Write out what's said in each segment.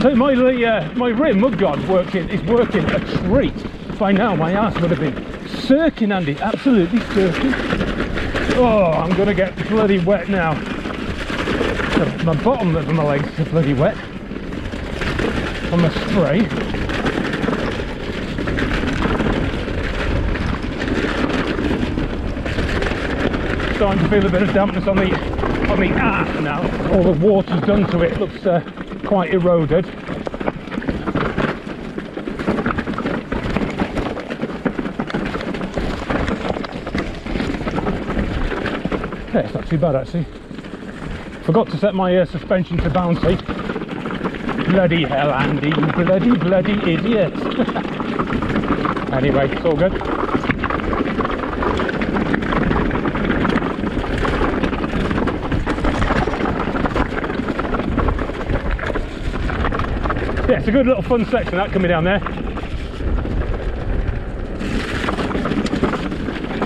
So my rim mudguard's is working a treat. By now my ass would have been circling, Andy, absolutely circling. Oh, I'm gonna get bloody wet now. My bottom of my legs are bloody wet on the spray. Starting to feel a bit of dampness on the ass now. All the water's done to it. It looks quite eroded. Yeah, it's not too bad actually. Forgot to set my suspension to bouncy. Bloody hell, Andy, you bloody idiot. Anyway, it's all good. Yeah, it's a good little fun section that coming down there.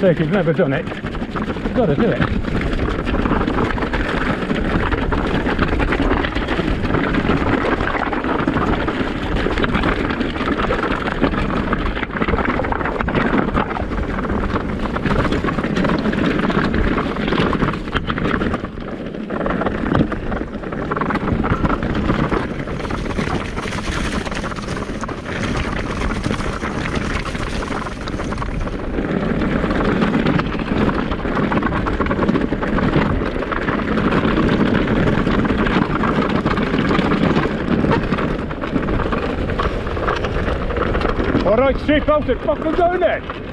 So if you've never done it, you've got to do it. Alright, straight out it, fucking going then.